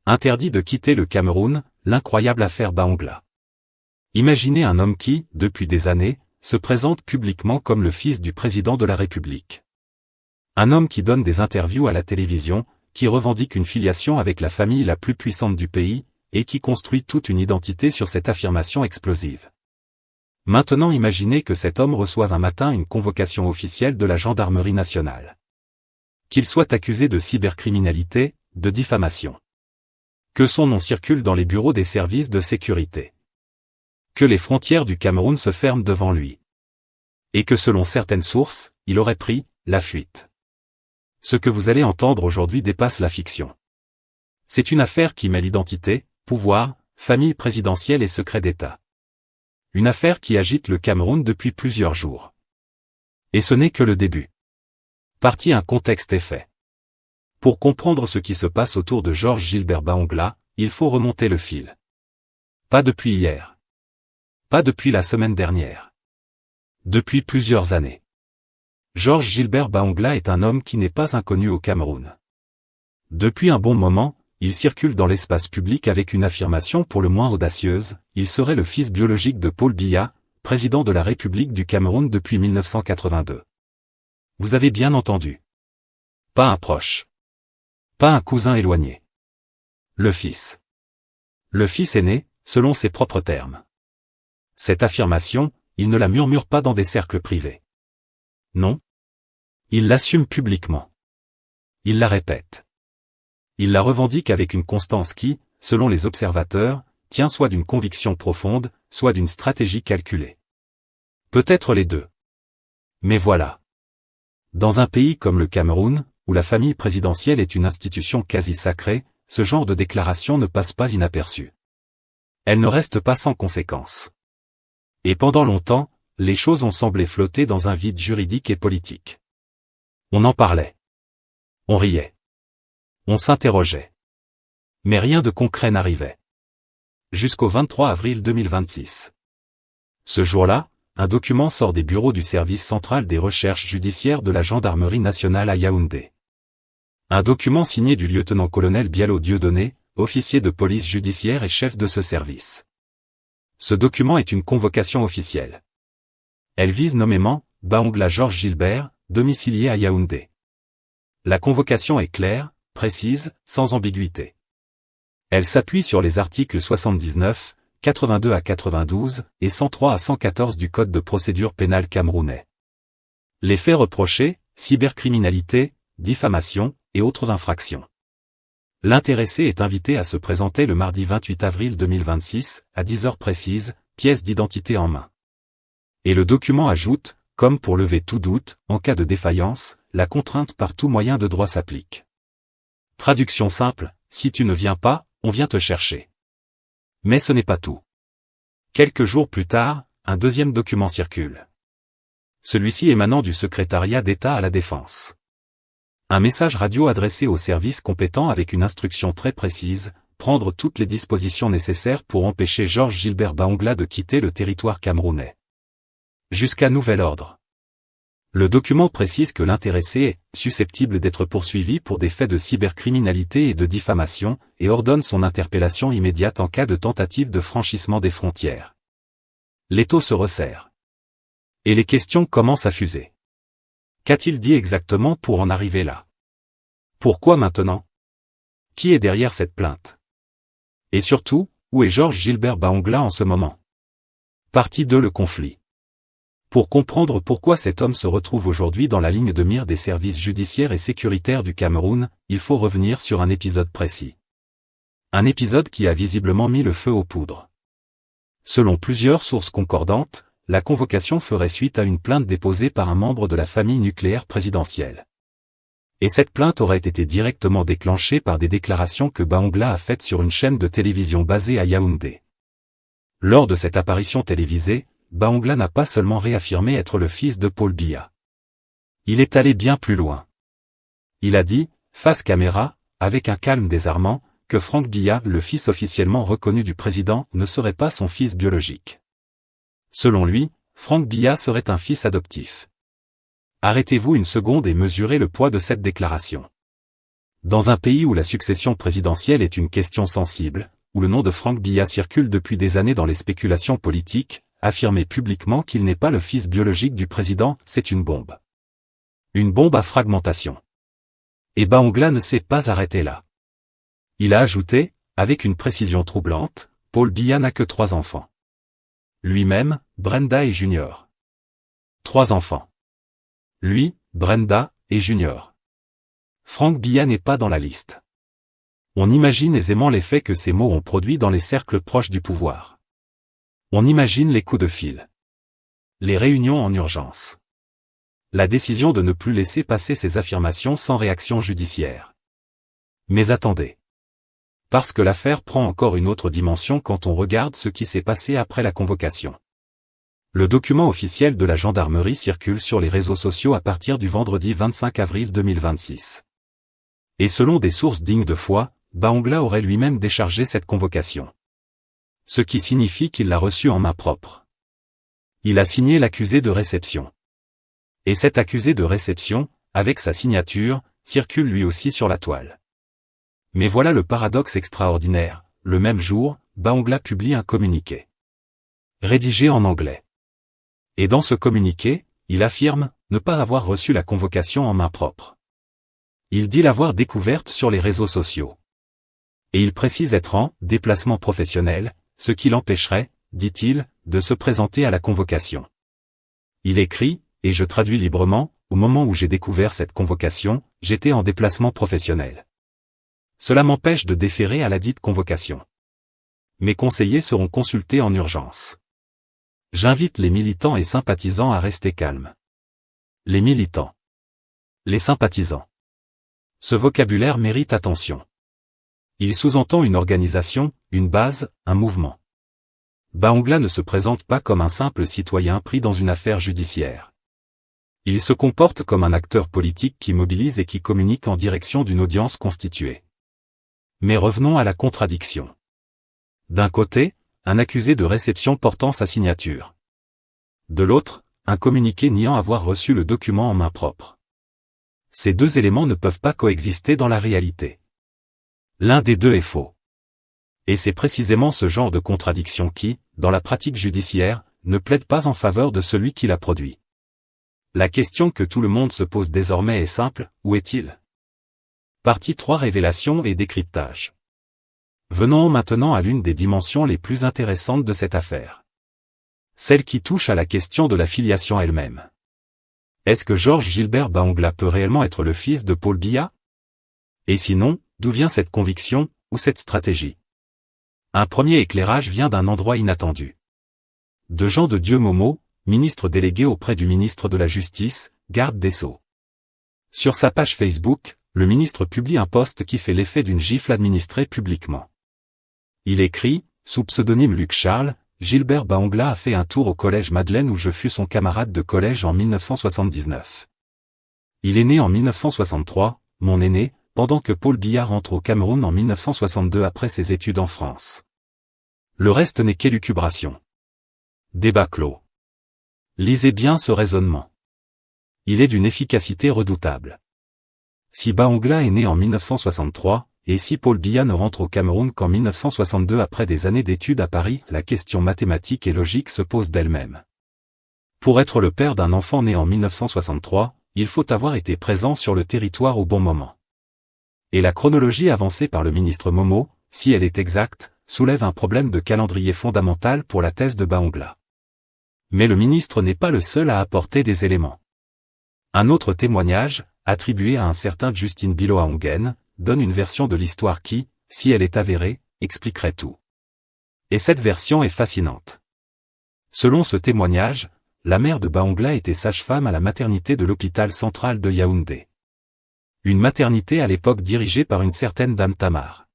Interdit de quitter le Cameroun, l'incroyable affaire Baongla. Imaginez un homme qui, depuis des années, se présente publiquement comme le fils du président de la République. Un homme qui donne des interviews à la télévision, qui revendique une filiation avec la famille la plus puissante du pays, et qui construit toute une identité sur cette affirmation explosive. Maintenant imaginez que cet homme reçoive un matin une convocation officielle de la gendarmerie nationale. Qu'il soit accusé de cybercriminalité, de diffamation. Que son nom circule dans les bureaux des services de sécurité. Que les frontières du Cameroun se ferment devant lui. Et que selon certaines sources, il aurait pris la fuite. Ce que vous allez entendre aujourd'hui dépasse la fiction. C'est une affaire qui mêle identité, pouvoir, famille présidentielle et secret d'État. Une affaire qui agite le Cameroun depuis plusieurs jours. Et ce n'est que le début. Partie un contexte est fait. Pour comprendre ce qui se passe autour de Georges Gilbert Baongla, il faut remonter le fil. Pas depuis hier. Pas depuis la semaine dernière. Depuis plusieurs années. Georges Gilbert Baongla est un homme qui n'est pas inconnu au Cameroun. Depuis un bon moment, il circule dans l'espace public avec une affirmation pour le moins audacieuse, il serait le fils biologique de Paul Biya, président de la République du Cameroun depuis 1982. Vous avez bien entendu. Pas un proche. Pas un cousin éloigné. Le fils. Le fils aîné, selon ses propres termes. Cette affirmation, il ne la murmure pas dans des cercles privés. Non. Il l'assume publiquement. Il la répète. Il la revendique avec une constance qui, selon les observateurs, tient soit d'une conviction profonde, soit d'une stratégie calculée. Peut-être les deux. Mais voilà. Dans un pays comme le Cameroun, où la famille présidentielle est une institution quasi sacrée, ce genre de déclaration ne passe pas inaperçue. Elle ne reste pas sans conséquences. Et pendant longtemps, les choses ont semblé flotter dans un vide juridique et politique. On en parlait. On riait. On s'interrogeait. Mais rien de concret n'arrivait. Jusqu'au 23 avril 2026. Ce jour-là, un document sort des bureaux du service central des recherches judiciaires de la gendarmerie nationale à Yaoundé. Un document signé du lieutenant-colonel Bialo Dieudonné, officier de police judiciaire et chef de ce service. Ce document est une convocation officielle. Elle vise nommément Baongla Georges Gilbert, domicilié à Yaoundé. La convocation est claire, précise, sans ambiguïté. Elle s'appuie sur les articles 79, 82 à 92 et 103 à 114 du Code de procédure pénale camerounais. Les faits reprochés, cybercriminalité, diffamation, et autres infractions. L'intéressé est invité à se présenter le mardi 28 avril 2026, à 10h précises, pièce d'identité en main. Et le document ajoute, comme pour lever tout doute, en cas de défaillance, la contrainte par tout moyen de droit s'applique. Traduction simple, si tu ne viens pas, on vient te chercher. Mais ce n'est pas tout. Quelques jours plus tard, un deuxième document circule. Celui-ci émanant du secrétariat d'État à la Défense. Un message radio adressé aux services compétents avec une instruction très précise, prendre toutes les dispositions nécessaires pour empêcher Georges Gilbert Baongla de quitter le territoire camerounais. Jusqu'à nouvel ordre. Le document précise que l'intéressé est susceptible d'être poursuivi pour des faits de cybercriminalité et de diffamation, et ordonne son interpellation immédiate en cas de tentative de franchissement des frontières. L'étau se resserre. Et les questions commencent à fuser. Qu'a-t-il dit exactement pour en arriver là? Pourquoi maintenant? Qui est derrière cette plainte? Et surtout, où est Georges Gilbert Baongla en ce moment? Partie 2 le conflit. Pour comprendre pourquoi cet homme se retrouve aujourd'hui dans la ligne de mire des services judiciaires et sécuritaires du Cameroun, il faut revenir sur un épisode précis. Un épisode qui a visiblement mis le feu aux poudres. Selon plusieurs sources concordantes, la convocation ferait suite à une plainte déposée par un membre de la famille nucléaire présidentielle. Et cette plainte aurait été directement déclenchée par des déclarations que Baongla a faites sur une chaîne de télévision basée à Yaoundé. Lors de cette apparition télévisée, Baongla n'a pas seulement réaffirmé être le fils de Paul Biya. Il est allé bien plus loin. Il a dit, face caméra, avec un calme désarmant, que Franck Biya, le fils officiellement reconnu du président, ne serait pas son fils biologique. Selon lui, Franck Biya serait un fils adoptif. Arrêtez-vous une seconde et mesurez le poids de cette déclaration. Dans un pays où la succession présidentielle est une question sensible, où le nom de Franck Biya circule depuis des années dans les spéculations politiques, affirmer publiquement qu'il n'est pas le fils biologique du président, c'est une bombe. Une bombe à fragmentation. Et Bahongla ne s'est pas arrêté là. Il a ajouté, avec une précision troublante, Paul Biya n'a que 3 enfants. Lui-même, Brenda et Junior. 3 enfants. Lui, Brenda, et Junior. Franck Biya n'est pas dans la liste. On imagine aisément l'effet que ces mots ont produit dans les cercles proches du pouvoir. On imagine les coups de fil. Les réunions en urgence. La décision de ne plus laisser passer ces affirmations sans réaction judiciaire. Mais attendez. Parce que l'affaire prend encore une autre dimension quand on regarde ce qui s'est passé après la convocation. Le document officiel de la gendarmerie circule sur les réseaux sociaux à partir du vendredi 25 avril 2026. Et selon des sources dignes de foi, Bahongla aurait lui-même déchargé cette convocation. Ce qui signifie qu'il l'a reçue en main propre. Il a signé l'accusé de réception. Et cet accusé de réception, avec sa signature, circule lui aussi sur la toile. Mais voilà le paradoxe extraordinaire, le même jour, Bahongla publie un communiqué. Rédigé en anglais. Et dans ce communiqué, il affirme ne pas avoir reçu la convocation en main propre. Il dit l'avoir découverte sur les réseaux sociaux. Et il précise être en déplacement professionnel, ce qui l'empêcherait, dit-il, de se présenter à la convocation. Il écrit, et je traduis librement, au moment où j'ai découvert cette convocation, j'étais en déplacement professionnel. Cela m'empêche de déférer à la dite convocation. Mes conseillers seront consultés en urgence. J'invite les militants et sympathisants à rester calmes. Les militants. Les sympathisants. Ce vocabulaire mérite attention. Il sous-entend une organisation, une base, un mouvement. Bahongla ne se présente pas comme un simple citoyen pris dans une affaire judiciaire. Il se comporte comme un acteur politique qui mobilise et qui communique en direction d'une audience constituée. Mais revenons à la contradiction. D'un côté, un accusé de réception portant sa signature. De l'autre, un communiqué niant avoir reçu le document en main propre. Ces deux éléments ne peuvent pas coexister dans la réalité. L'un des deux est faux. Et c'est précisément ce genre de contradiction qui, dans la pratique judiciaire, ne plaide pas en faveur de celui qui l'a produit. La question que tout le monde se pose désormais est simple, où est-il? Partie 3 Révélation et décryptage. Venons maintenant à l'une des dimensions les plus intéressantes de cette affaire. Celle qui touche à la question de la filiation elle-même. Est-ce que Georges Gilbert Bahongla peut réellement être le fils de Paul Biya? Et sinon, d'où vient cette conviction, ou cette stratégie? Un premier éclairage vient d'un endroit inattendu. De Jean de Dieu Momo, ministre délégué auprès du ministre de la Justice, garde des Sceaux. Sur sa page Facebook, le ministre publie un post qui fait l'effet d'une gifle administrée publiquement. Il écrit, sous pseudonyme Luc Charles, Gilbert Bahongla a fait un tour au collège Madeleine où je fus son camarade de collège en 1979. Il est né en 1963, mon aîné, pendant que Paul Biya rentre au Cameroun en 1962 après ses études en France. Le reste n'est qu'élucubration. Débat clos. Lisez bien ce raisonnement. Il est d'une efficacité redoutable. Si Bahongla est né en 1963, et si Paul Biya ne rentre au Cameroun qu'en 1962 après des années d'études à Paris, la question mathématique et logique se pose d'elle-même. Pour être le père d'un enfant né en 1963, il faut avoir été présent sur le territoire au bon moment. Et la chronologie avancée par le ministre Momo, si elle est exacte, soulève un problème de calendrier fondamental pour la thèse de Bahongla. Mais le ministre n'est pas le seul à apporter des éléments. Un autre témoignage, attribué à un certain Justin Biloa Ongen, donne une version de l'histoire qui, si elle est avérée, expliquerait tout. Et cette version est fascinante. Selon ce témoignage, la mère de Bahongla était sage-femme à la maternité de l'hôpital central de Yaoundé. Une maternité à l'époque dirigée par une certaine dame Tamar.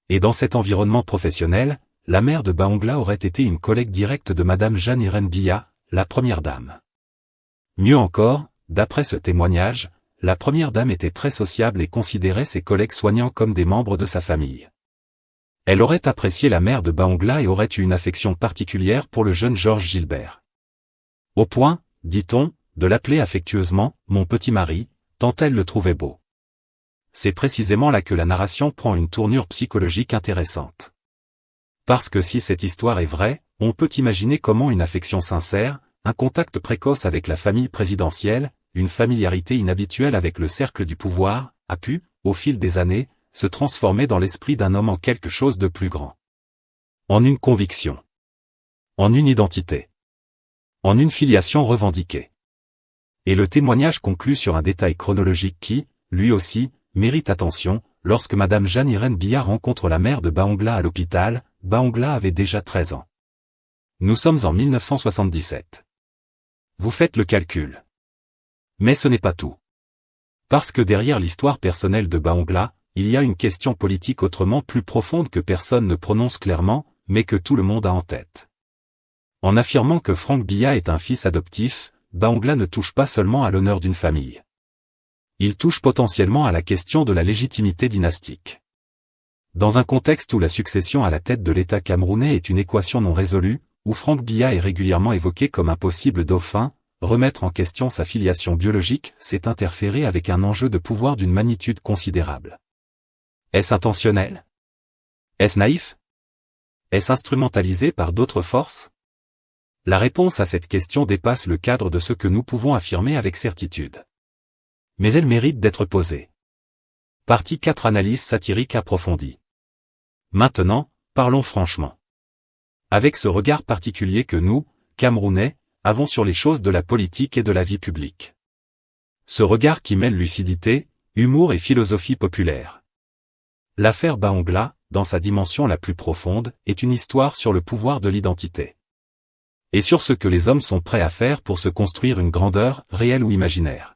Et dans cet environnement professionnel, la mère de Bahongla aurait été une collègue directe de madame Jeanne-Irène Biya, la première dame. Mieux encore, d'après ce témoignage, la première dame était très sociable et considérait ses collègues soignants comme des membres de sa famille. Elle aurait apprécié la mère de Bahongla et aurait eu une affection particulière pour le jeune Georges Gilbert. Au point, dit-on, de l'appeler affectueusement « mon petit mari », tant elle le trouvait beau. c'est précisément là que la narration prend une tournure psychologique intéressante. Parce que si cette histoire est vraie, on peut imaginer comment une affection sincère, un contact précoce avec la famille présidentielle, une familiarité inhabituelle avec le cercle du pouvoir, a pu, au fil des années, se transformer dans l'esprit d'un homme en quelque chose de plus grand. En une conviction. En une identité. En une filiation revendiquée. Et le témoignage conclut sur un détail chronologique qui, lui aussi, mérite attention. Lorsque Madame Jeanne-Irène Billard rencontre la mère de Bahongla à l'hôpital, Bahongla avait déjà 13 ans. Nous sommes en 1977. Vous faites le calcul. Mais ce n'est pas tout. Parce que derrière l'histoire personnelle de Bahongla, il y a une question politique autrement plus profonde que personne ne prononce clairement, mais que tout le monde a en tête. En affirmant que Franck Biya est un fils adoptif, Bahongla ne touche pas seulement à l'honneur d'une famille. Il touche potentiellement à la question de la légitimité dynastique. Dans un contexte où la succession à la tête de l'État camerounais est une équation non résolue, où Franck Biya est régulièrement évoqué comme un possible dauphin, remettre en question sa filiation biologique, c'est interférer avec un enjeu de pouvoir d'une magnitude considérable. Est-ce intentionnel? Est-ce naïf? Est-ce instrumentalisé par d'autres forces? La réponse à cette question dépasse le cadre de ce que nous pouvons affirmer avec certitude. Mais elle mérite d'être posée. Partie 4. Analyse satirique approfondie. Maintenant, parlons franchement. Avec ce regard particulier que nous, Camerounais, avons sur les choses de la politique et de la vie publique. Ce regard qui mêle lucidité, humour et philosophie populaire. L'affaire Bahongla, dans sa dimension la plus profonde, est une histoire sur le pouvoir de l'identité. Et sur ce que les hommes sont prêts à faire pour se construire une grandeur, réelle ou imaginaire.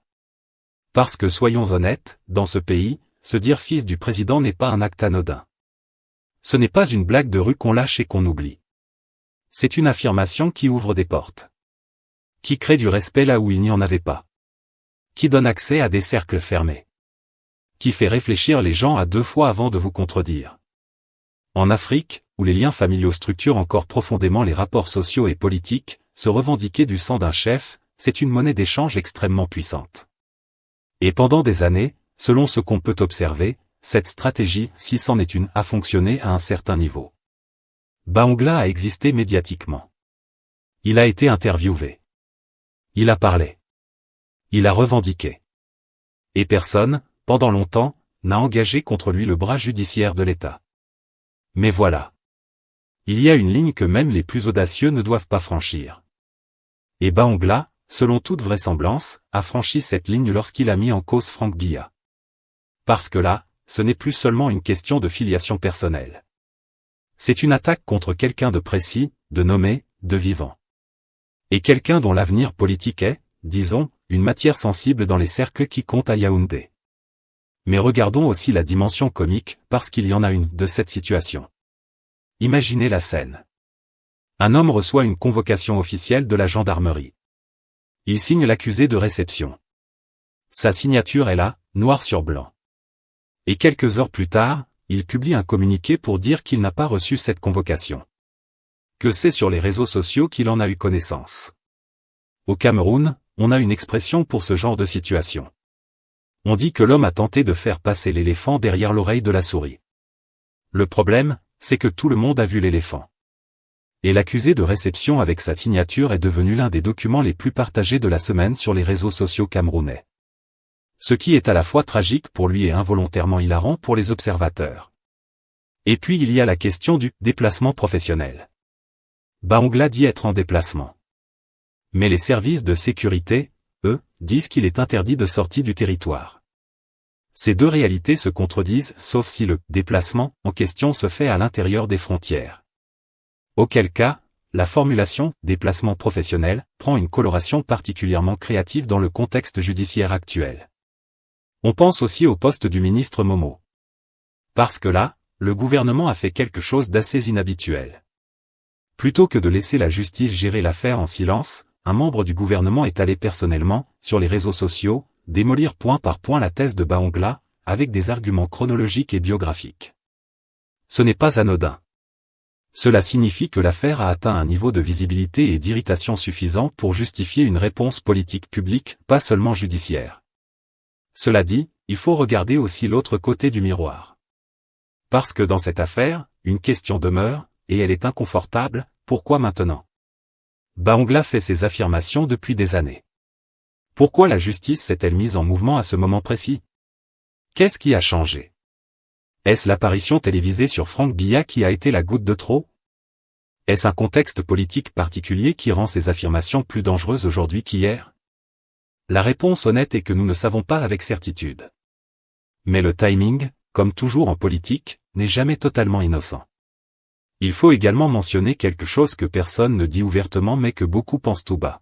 Parce que soyons honnêtes, dans ce pays, se dire fils du président n'est pas un acte anodin. Ce n'est pas une blague de rue qu'on lâche et qu'on oublie. C'est une affirmation qui ouvre des portes. Qui crée du respect là où il n'y en avait pas. Qui donne accès à des cercles fermés. Qui fait réfléchir les gens à deux fois avant de vous contredire. En Afrique, où les liens familiaux structurent encore profondément les rapports sociaux et politiques, se revendiquer du sang d'un chef, c'est une monnaie d'échange extrêmement puissante. Et pendant des années, selon ce qu'on peut observer, cette stratégie, si c'en est une, a fonctionné à un certain niveau. Bahongla a existé médiatiquement. Il a été interviewé. Il a parlé. Il a revendiqué. Et personne, pendant longtemps, n'a engagé contre lui le bras judiciaire de l'État. Mais voilà. Il y a une ligne que même les plus audacieux ne doivent pas franchir. Et Bahongla, selon toute vraisemblance, a franchi cette ligne lorsqu'il a mis en cause Franck Biya. Parce que là, ce n'est plus seulement une question de filiation personnelle. C'est une attaque contre quelqu'un de précis, de nommé, de vivant. Et quelqu'un dont l'avenir politique est, disons, une matière sensible dans les cercles qui comptent à Yaoundé. Mais regardons aussi la dimension comique, parce qu'il y en a une, de cette situation. Imaginez la scène. Un homme reçoit une convocation officielle de la gendarmerie. Il signe l'accusé de réception. Sa signature est là, noir sur blanc. Et quelques heures plus tard, il publie un communiqué pour dire qu'il n'a pas reçu cette convocation. Que c'est sur les réseaux sociaux qu'il en a eu connaissance. Au Cameroun, on a une expression pour ce genre de situation. On dit que l'homme a tenté de faire passer l'éléphant derrière l'oreille de la souris. Le problème, c'est que tout le monde a vu l'éléphant. Et l'accusé de réception avec sa signature est devenu l'un des documents les plus partagés de la semaine sur les réseaux sociaux camerounais. Ce qui est à la fois tragique pour lui et involontairement hilarant pour les observateurs. Et puis il y a la question du déplacement professionnel. Bahongla dit être en déplacement. Mais les services de sécurité, eux, disent qu'il est interdit de sortie du territoire. Ces deux réalités se contredisent, sauf si le déplacement en question se fait à l'intérieur des frontières. Auquel cas, la formulation « déplacement professionnel » prend une coloration particulièrement créative dans le contexte judiciaire actuel. On pense aussi au poste du ministre Momo. Parce que là, le gouvernement a fait quelque chose d'assez inhabituel. Plutôt que de laisser la justice gérer l'affaire en silence, un membre du gouvernement est allé personnellement, sur les réseaux sociaux, démolir point par point la thèse de Bahongla, avec des arguments chronologiques et biographiques. Ce n'est pas anodin. Cela signifie que l'affaire a atteint un niveau de visibilité et d'irritation suffisant pour justifier une réponse politique publique, pas seulement judiciaire. Cela dit, il faut regarder aussi l'autre côté du miroir. Parce que dans cette affaire, une question demeure, et elle est inconfortable, pourquoi maintenant? Bahongla fait ses affirmations depuis des années. Pourquoi la justice s'est-elle mise en mouvement à ce moment précis? Qu'est-ce qui a changé? Est-ce l'apparition télévisée sur Franck Biya qui a été la goutte de trop? Est-ce un contexte politique particulier qui rend ces affirmations plus dangereuses aujourd'hui qu'hier? La réponse honnête est que nous ne savons pas avec certitude. Mais le timing, comme toujours en politique, n'est jamais totalement innocent. Il faut également mentionner quelque chose que personne ne dit ouvertement mais que beaucoup pensent tout bas.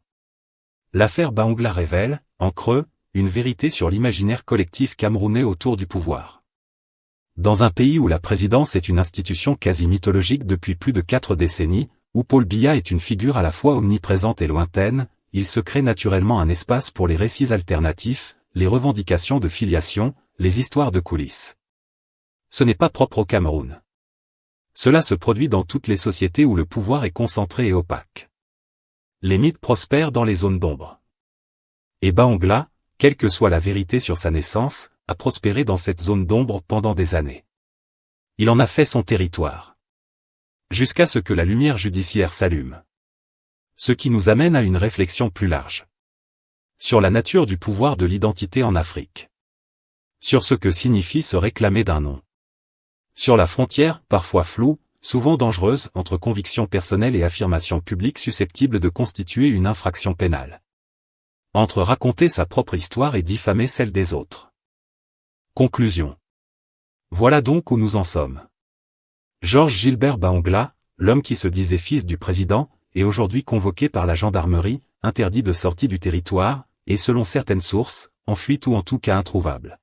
L'affaire Bahongla révèle, en creux, une vérité sur l'imaginaire collectif camerounais autour du pouvoir. Dans un pays où la présidence est une institution quasi mythologique depuis plus de 4 décennies, où Paul Biya est une figure à la fois omniprésente et lointaine, il se crée naturellement un espace pour les récits alternatifs, les revendications de filiation, les histoires de coulisses. Ce n'est pas propre au Cameroun. Cela se produit dans toutes les sociétés où le pouvoir est concentré et opaque. Les mythes prospèrent dans les zones d'ombre. Et Bahongla, quelle que soit la vérité sur sa naissance, a prospéré dans cette zone d'ombre pendant des années. Il en a fait son territoire. Jusqu'à ce que la lumière judiciaire s'allume. Ce qui nous amène à une réflexion plus large. Sur la nature du pouvoir de l'identité en Afrique. Sur ce que signifie se réclamer d'un nom. Sur la frontière, parfois floue, souvent dangereuse, entre convictions personnelles et affirmations publiques susceptibles de constituer une infraction pénale. Entre raconter sa propre histoire et diffamer celle des autres. Conclusion. Voilà donc où nous en sommes. Georges Gilbert Bahongla, l'homme qui se disait fils du président, est aujourd'hui convoqué par la gendarmerie, interdit de sortie du territoire, et selon certaines sources, en fuite ou en tout cas introuvable.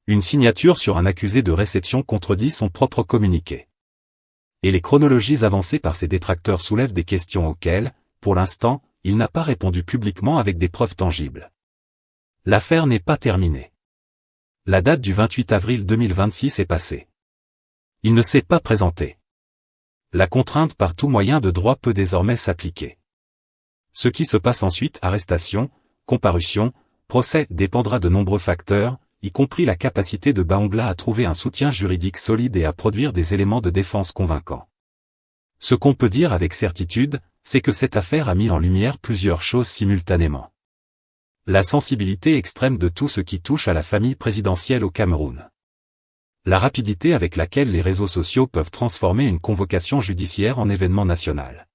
Une signature sur un accusé de réception contredit son propre communiqué. Et les chronologies avancées par ses détracteurs soulèvent des questions auxquelles, pour l'instant, il n'a pas répondu publiquement avec des preuves tangibles. L'affaire n'est pas terminée. La date du 28 avril 2026 est passée. Il ne s'est pas présenté. La contrainte par tout moyen de droit peut désormais s'appliquer. Ce qui se passe ensuite, arrestation, comparution, procès, dépendra de nombreux facteurs, y compris la capacité de Bahongla à trouver un soutien juridique solide et à produire des éléments de défense convaincants. Ce qu'on peut dire avec certitude, c'est que cette affaire a mis en lumière plusieurs choses simultanément. La sensibilité extrême de tout ce qui touche à la famille présidentielle au Cameroun. La rapidité avec laquelle les réseaux sociaux peuvent transformer une convocation judiciaire en événement national.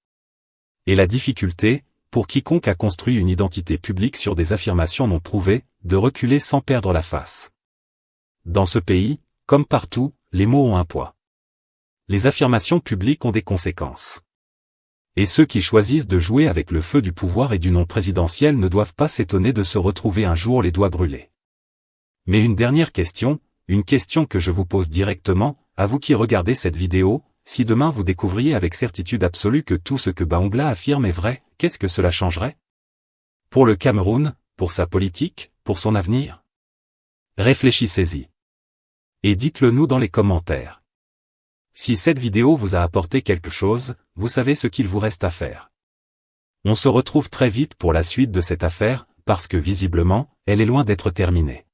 Et la difficulté, pour quiconque a construit une identité publique sur des affirmations non prouvées, de reculer sans perdre la face. Dans ce pays, comme partout, les mots ont un poids. Les affirmations publiques ont des conséquences. Et ceux qui choisissent de jouer avec le feu du pouvoir et du nom présidentiel ne doivent pas s'étonner de se retrouver un jour les doigts brûlés. Mais une dernière question, une question que je vous pose directement, à vous qui regardez cette vidéo, si demain vous découvriez avec certitude absolue que tout ce que Bahongla affirme est vrai, qu'est-ce que cela changerait? Pour le Cameroun, pour sa politique, pour son avenir? Réfléchissez-y. Et dites-le nous dans les commentaires. Si cette vidéo vous a apporté quelque chose, vous savez ce qu'il vous reste à faire. On se retrouve très vite pour la suite de cette affaire, parce que visiblement, elle est loin d'être terminée.